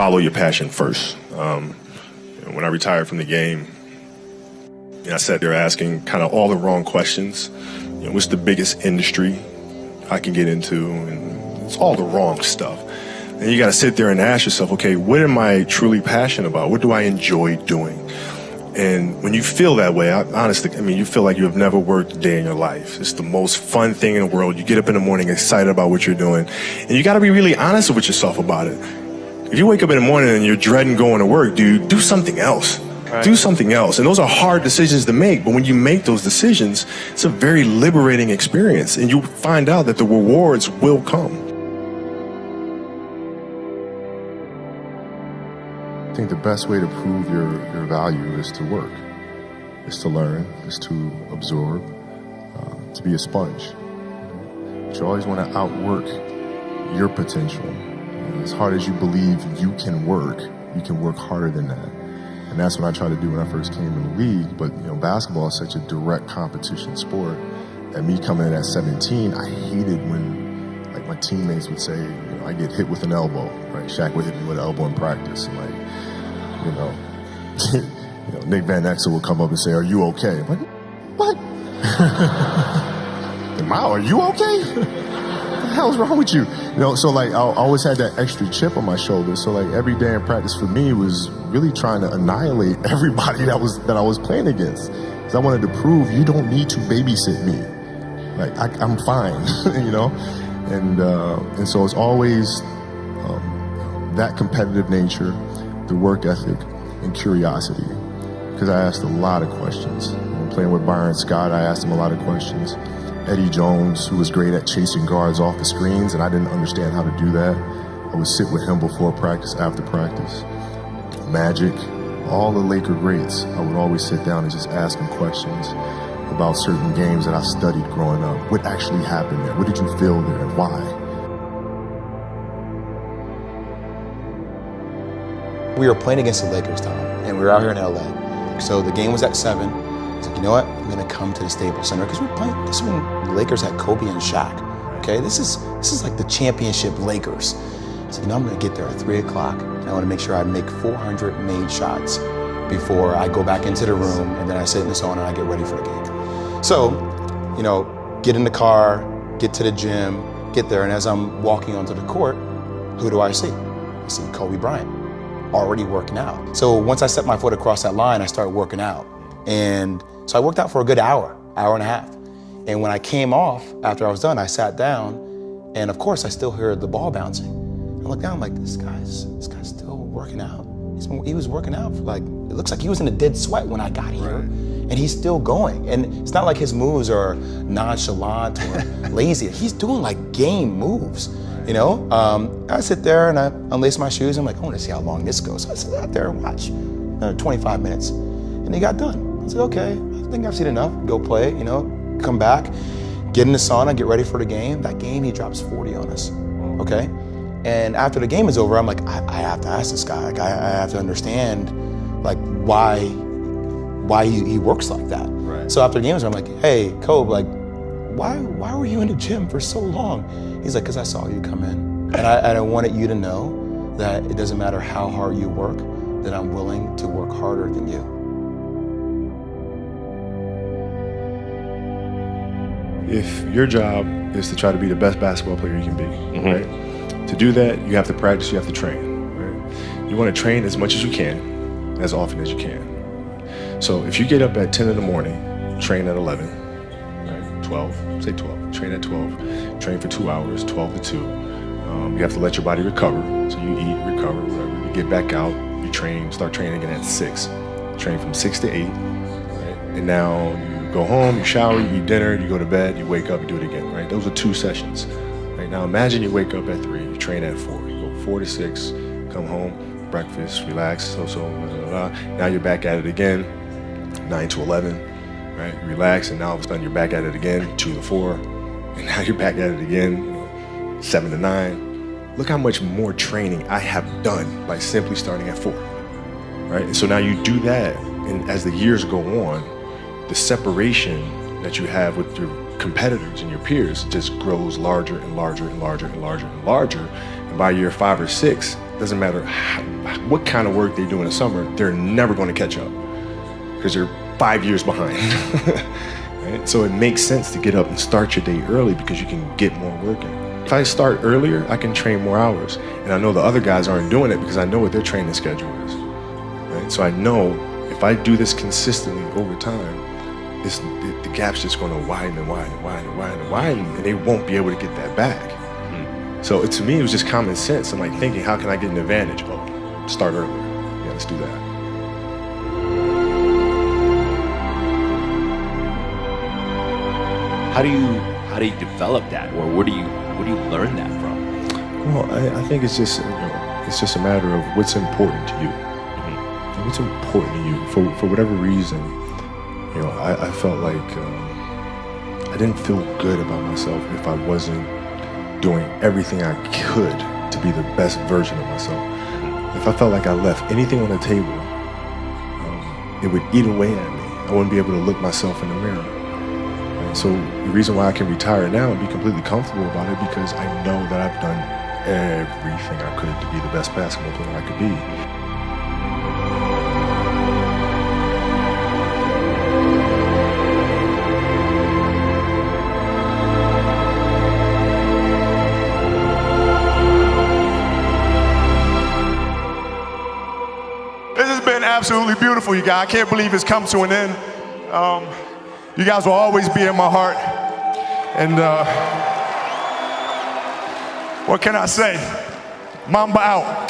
follow your passion first. When I retired from the game, I sat there asking kind of all the wrong questions. What's the biggest industry I can get into? And it's all the wrong stuff. And you got to sit there and ask yourself, okay, what am I truly passionate about? What do I enjoy doing? And when you feel that way, honestly, you feel like you have never worked a day in your life. It's the most fun thing in the world. You get up in the morning excited about what you're doing. And you got to be really honest with yourself about it. If you wake up in the morning and you're dreading going to work, dude, do something else. Right. Do something else. And those are hard decisions to make. But when you make those decisions, it's a very liberating experience. And you find out that the rewards will come. I think the best way to prove your value is to work, is to learn, is to absorb, to be a sponge. But you always want to outwork your potential. As hard as you believe you can work harder than that. And that's what I tried to do when I first came in the league. But basketball is such a direct competition sport that me coming in at 17, I hated when my teammates would say, I get hit with an elbow, right? Shaq would hit me with an elbow in practice. And Nick Van Exel would come up and say, "Are you okay?" I'm like, what? Are you okay? What the hell's wrong with you? So I always had that extra chip on my shoulder. So every day in practice for me was really trying to annihilate everybody that I was playing against. Because I wanted to prove you don't need to babysit me. I'm fine, And so it's always that competitive nature, the work ethic, and curiosity. Because I asked a lot of questions. When playing with Bryant Scott, I asked him a lot of questions. Eddie Jones, who was great at chasing guards off the screens, and I didn't understand how to do that. I would sit with him before practice, after practice. Magic, all the Laker greats, I would always sit down and just ask them questions about certain games that I studied growing up. What actually happened there? What did you feel there and why? We were playing against the Lakers, Tom, and we were out here in LA. So the game was at 7. I was like, you know what? I'm gonna come to the Staples Center because we're playing. This is when the Lakers had Kobe and Shaq. Okay, this is like the championship Lakers. So I'm gonna get there at 3 o'clock. And I want to make sure I make 400 made shots before I go back into the room, and then I sit in the sauna and I get ready for the game. So, get in the car, get to the gym, get there, and as I'm walking onto the court, who do I see? I see Kobe Bryant, already working out. So once I set my foot across that line, I started working out. And so I worked out for a good hour and a half. And when I came off, after I was done, I sat down, and of course I still heard the ball bouncing. I looked down, I'm like, this guy's still working out. He was working out for it looks like he was in a dead sweat when I got here. Right. And he's still going. And it's not like his moves are nonchalant or lazy. He's doing game moves, I sit there and I unlace my shoes. I'm like, I want to see how long this goes. So I sit out there and watch 25 minutes. And he got done. I said, okay, I think I've seen enough. Go play, come back, get in the sauna, get ready for the game. That game, he drops 40 on us, okay? And after the game is over, I'm like, I have to ask this guy. I have to understand, why he works like that. Right. So after the game is over, I'm like, hey, Kobe, why were you in the gym for so long? He's like, because I saw you come in. And I wanted you to know that it doesn't matter how hard you work, that I'm willing to work harder than you. If your job is to try to be the best basketball player you can be, right? To do that, you have to practice, you have to train, right? You want to train as much as you can, as often as you can. So if you get up at 10 in the morning, train at 11, right? 12, say 12, train at 12, train for 2 hours, 12 to 2. You have to let your body recover. So you eat, recover, whatever. You get back out, you train, start training again at 6. Train from 6 to 8, right? And now you go home, you shower, you eat dinner, you go to bed, you wake up, you do it again, right? Those are 2 sessions. Right? Now imagine you wake up at 3, you train at 4, you go 4 to 6, come home, breakfast, relax, blah, blah, blah. Now you're back at it again, 9 to 11, right? You relax, and now all of a sudden you're back at it again, 2 to 4, and now you're back at it again, 7 to 9. Look how much more training I have done by simply starting at 4, right? And so now you do that, and as the years go on, the separation that you have with your competitors and your peers just grows larger and larger and larger and larger and larger. And by year 5 or 6, doesn't matter what kind of work they do in the summer, they're never going to catch up because you're 5 years behind. Right? So it makes sense to get up and start your day early because you can get more work in. If I start earlier, I can train more hours. And I know the other guys aren't doing it because I know what their training schedule is. Right? So I know if I do this consistently over time, the gap's just going to widen and widen and widen and widen and widen, and they won't be able to get that back. So to me, it was just common sense. I'm like thinking, how can I get an advantage? Oh, start earlier. Yeah, let's do that. How do you develop that, or where do you learn that from? Well, I think it's just a matter of what's important to you. Mm-hmm. What's important to you for whatever reason. I felt like I didn't feel good about myself if I wasn't doing everything I could to be the best version of myself. If I felt like I left anything on the table, it would eat away at me. I wouldn't be able to look myself in the mirror. And so the reason why I can retire now and be completely comfortable about it, because I know that I've done everything I could to be the best basketball player I could be. This has been absolutely beautiful, you guys. I can't believe it's come to an end. You guys will always be in my heart. And what can I say? Mamba out.